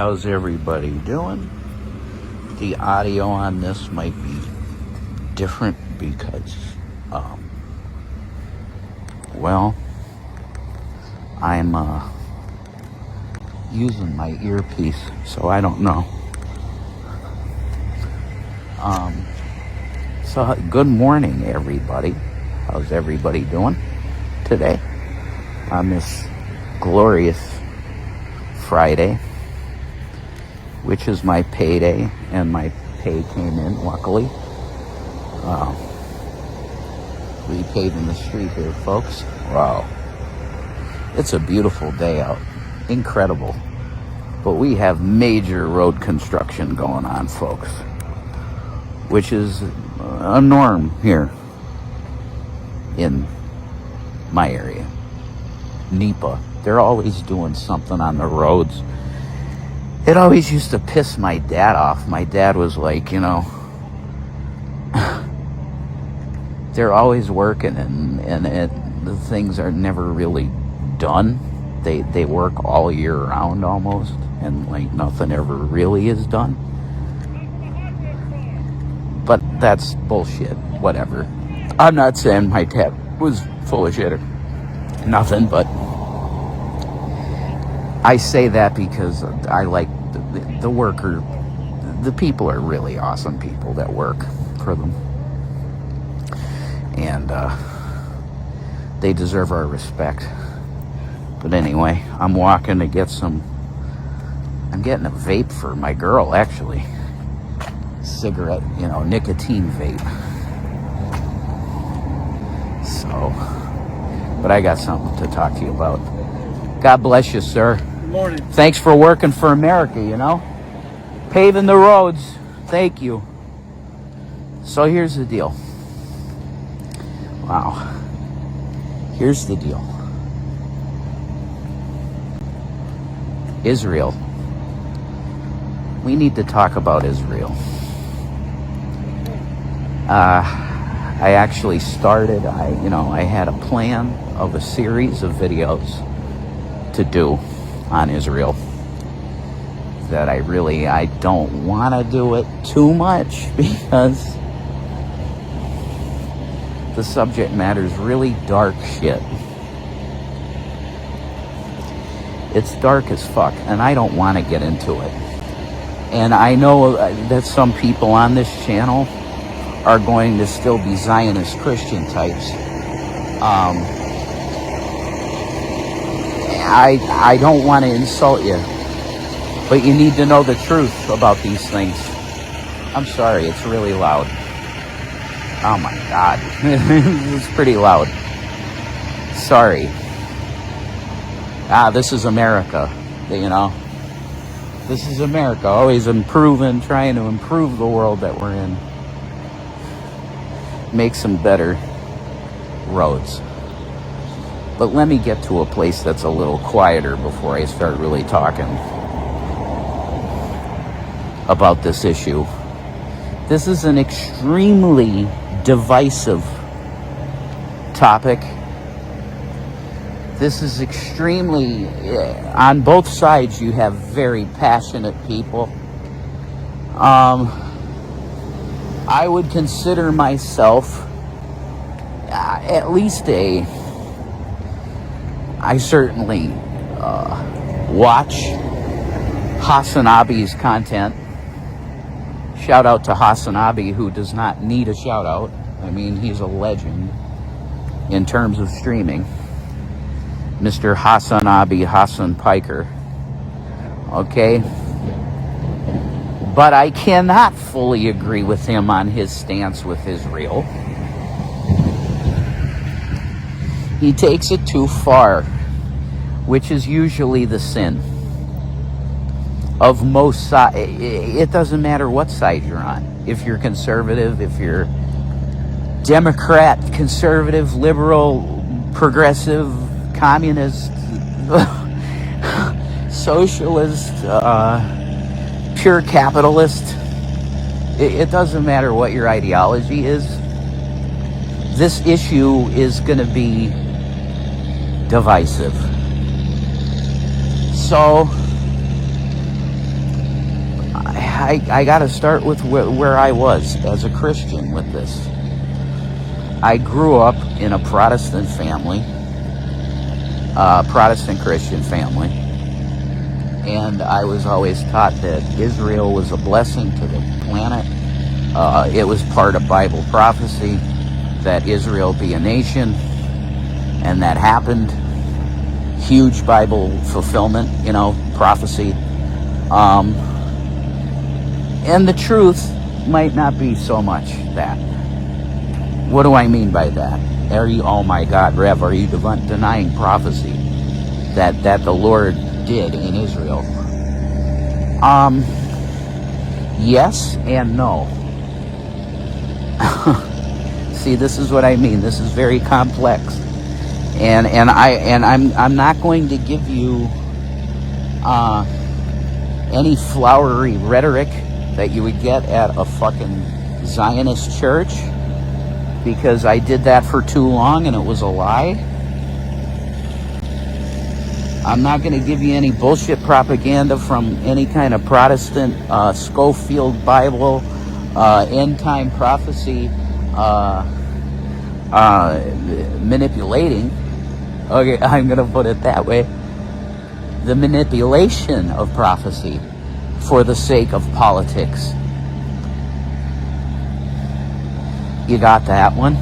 how's everybody doing? The audio on this might be different because, well, I'm using my earpiece, so I don't know. So good morning, everybody. How's everybody doing today on this glorious Friday, which is my payday, and my pay came in, luckily. We paving the street here, folks. Wow. It's a beautiful day out. Incredible. But we have major road construction going on, folks, which is a norm here in my area. NEPA. They're always doing something on the roads. It always used to piss my dad off. My dad was like, they're always working and the things are never really done. They work all year round almost, and like nothing ever really is done. But that's bullshit. Whatever. I'm not saying my dad was full of shit or nothing, but I say that because I like the worker. The people are really awesome people that work for them. And they deserve our respect. But anyway, I'm walking to get some. I'm getting a vape for my girl, actually. Cigarette, nicotine vape. So, but I got something to talk to you about. God bless you, sir. Good morning. Thanks for working for America, Paving the roads. Thank you. So here's the deal. Wow. Here's the deal. Israel. We need to talk about Israel. I actually started, I had a plan of a series of videos to do on Israel that I don't want to do it too much because the subject matter is really dark shit. It's dark as fuck, and I don't want to get into it. And I know that some people on this channel are going to still be Zionist Christian types. I don't want to insult you, but you need to know the truth about these things. I'm sorry, it's really loud. Oh my God, it's pretty loud. Sorry. This is America, This is America, always trying to improve the world that we're in. Make some better roads. But let me get to a place that's a little quieter before I start really talking about this issue. This is an extremely divisive topic. This is extremely, on both sides you have very passionate people. I would consider myself at least I certainly watch Hasanabi's content. Shout out to Hasanabi, who does not need a shout out. I mean, he's a legend in terms of streaming. Mr. Hasanabi Hassan Piker. Okay? But I cannot fully agree with him on his stance with Israel. He takes it too far, which is usually the sin of most sides. It doesn't matter what side you're on. If you're conservative, if you're Democrat, conservative, liberal, progressive, communist, socialist, pure capitalist, it doesn't matter what your ideology is. This issue is going to be divisive. So I got to start with where I was as a Christian with this. I grew up in a Protestant family, Protestant Christian family, and I was always taught that Israel was a blessing to the planet. It was part of Bible prophecy that Israel be a nation, and that happened. Huge Bible fulfillment, prophecy. And the truth might not be so much that. What do I mean by that? Oh my God, Rev, are you denying prophecy that the Lord did in Israel? Yes and no. See, this is what I mean. This is very complex, and I'm not going to give you any flowery rhetoric that you would get at a fucking Zionist church, because I did that for too long and it was a lie. I'm not going to give you any bullshit propaganda from any kind of Protestant Schofield Bible, end time prophecy manipulating. Okay, I'm going to put it that way. The manipulation of prophecy for the sake of politics. You got that one?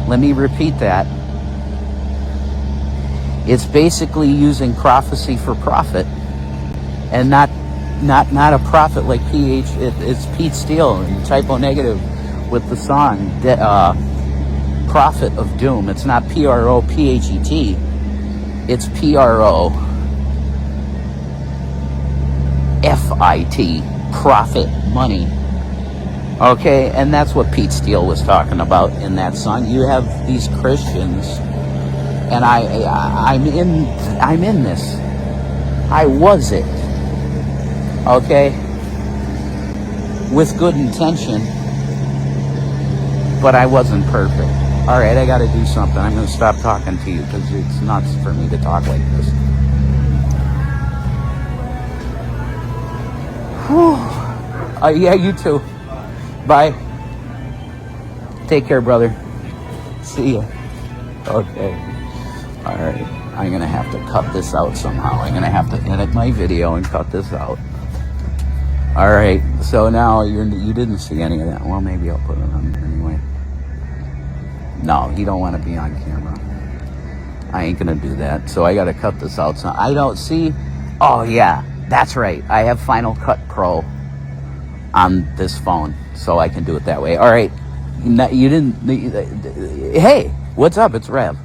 Let me repeat that. It's basically using prophecy for profit, and not a prophet like it's Pete Steele and Typo Negative with the song Prophet of Doom. It's not PROPHET. It's PROFIT, profit, money. Okay, and that's what Pete Steele was talking about in that song. You have these Christians, and I'm in this. I was it. Okay, with good intention, but I wasn't perfect. All right, I got to do something. I'm going to stop talking to you because it's nuts for me to talk like this. Whew. Yeah, you too. Bye. Take care, brother. See ya. Okay. All right. I'm going to have to cut this out somehow. I'm going to have to edit my video and cut this out. All right. So now you didn't see any of that. Well, maybe I'll put it on anyway. No, you don't want to be on camera. I ain't going to do that. So I got to cut this out. So I don't see. Oh, yeah. That's right. I have Final Cut Pro on this phone, so I can do it that way. All right. You didn't. Hey, what's up? It's Rev.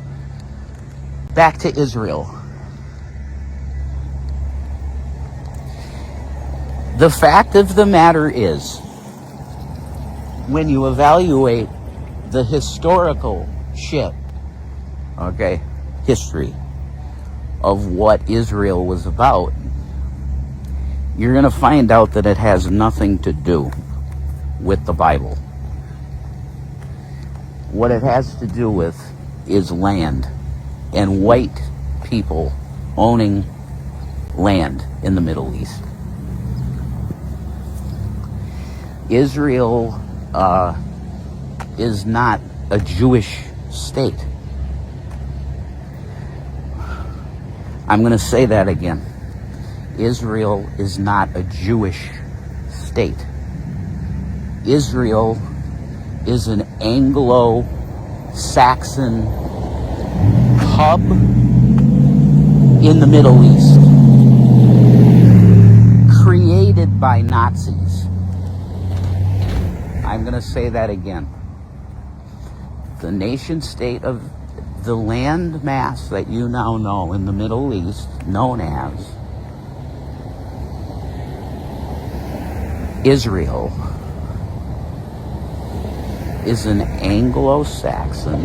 Back to Israel. The fact of the matter is, when you evaluate the historical shit, okay, history of what Israel was about, you're going to find out that it has nothing to do with the Bible. What it has to do with is land and white people owning land in the Middle East. Israel is not a Jewish state. I'm going to say that again. Israel is not a Jewish state. Israel is an Anglo-Saxon hub in the Middle East, created by Nazis. I'm going to say that again. The nation state of the land mass that you now know in the Middle East, known as Israel, is an Anglo-Saxon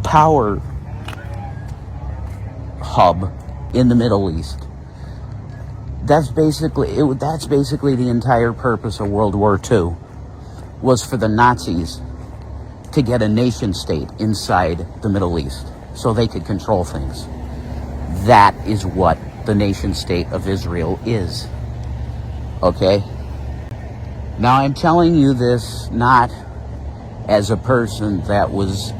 power hub in the Middle East. That's basically the entire purpose of World War II, was for the Nazis to get a nation state inside the Middle East. so they could control things. That is what the nation state of Israel is. Okay? Now I'm telling you this not as a person that was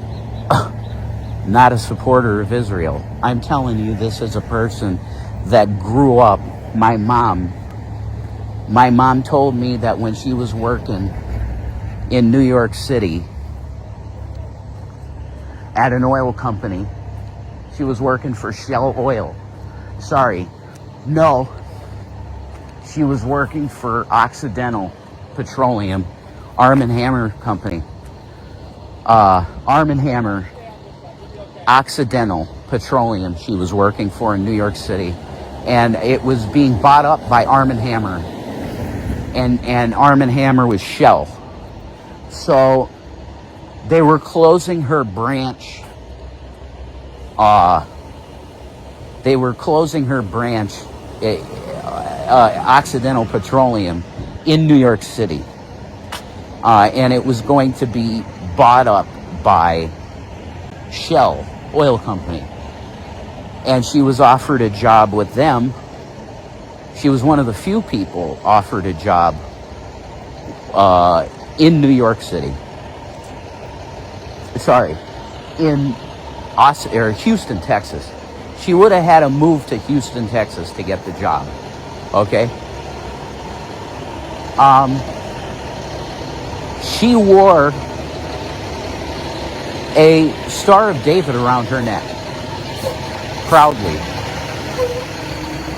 not a supporter of Israel. I'm telling you this as a person that grew up. My mom told me that when she was working in New York City at an oil company, she was working for Shell Oil. She was working for Occidental Petroleum, Arm & Hammer Company. Arm & Hammer, Occidental Petroleum she was working for in New York City. And it was being bought up by Arm & Hammer. And Arm & Hammer was Shell. So they were closing her branch. Occidental Petroleum in New York City. And it was going to be bought up by Shell Oil Company. And she was offered a job with them. She was one of the few people offered a job in New York City. In Houston, Texas. She would have had to move to Houston, Texas to get the job. Okay? She wore a Star of David around her neck. Proudly.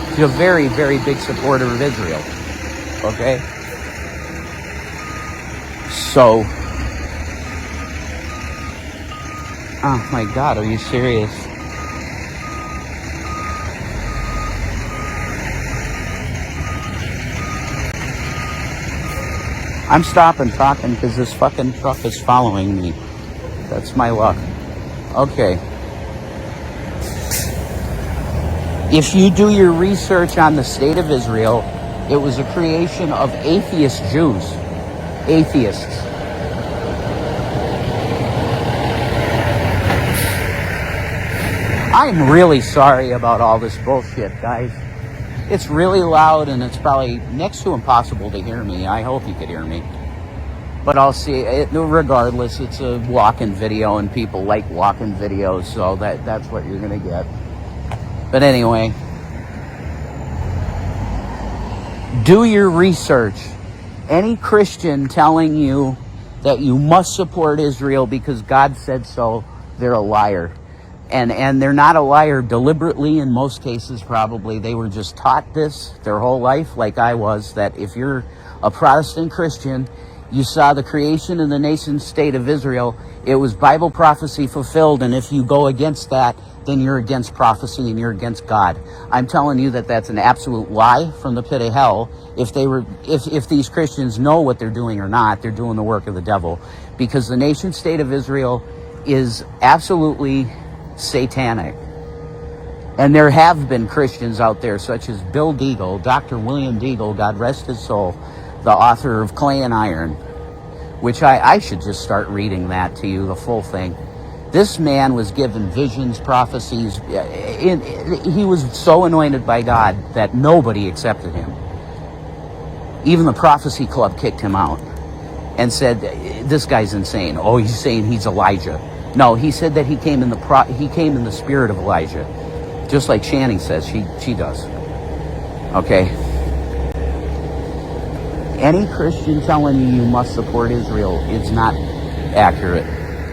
She's a very, very big supporter of Israel. Okay? So, oh my God, are you serious? I'm stopping talking because this fucking truck is following me. That's my luck. Okay. If you do your research on the state of Israel, it was a creation of atheist Jews. Atheists. I'm really sorry about all this bullshit, guys. It's really loud and it's probably next to impossible to hear me. I hope you could hear me. But I'll see it regardless. It's a walk-in video and people like walk-in videos, so that's what you're going to get. But anyway, do your research. Any Christian telling you that you must support Israel because God said so, they're a liar. And they're not a liar deliberately in most cases, probably. They were just taught this their whole life, like I was, that if you're a Protestant Christian, you saw the creation of the nation state of Israel. It was Bible prophecy fulfilled, and if you go against that, then you're against prophecy and you're against God. I'm telling you that that's an absolute lie from the pit of hell. If these Christians know what they're doing or not, they're doing the work of the devil, because the nation state of Israel is absolutely satanic. And there have been Christians out there such as Bill Deagle, Dr. William Deagle, God rest his soul, the author of Clay and Iron, which I should just start reading that to you, the full thing. This man was given visions, prophecies. He was so anointed by God that nobody accepted him. Even the Prophecy Club kicked him out and said, this guy's insane. Oh, he's saying he's Elijah. No, he said that he came in the spirit of Elijah. Just like Shanny says she does. Okay? Any Christian telling you must support Israel is not accurate.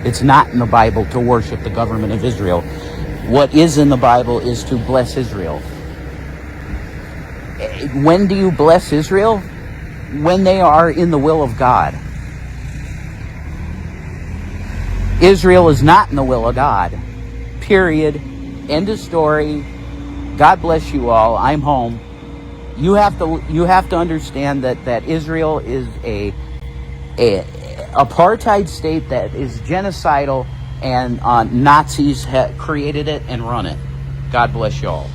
It's not in the Bible to worship the government of Israel. What is in the Bible is to bless Israel. When do you bless Israel? When they are in the will of God. Israel is not in the will of God. Period. End of story. God bless you all. I'm home. You have to understand that Israel is a apartheid state that is genocidal, and Nazis created it and run it. God bless you all.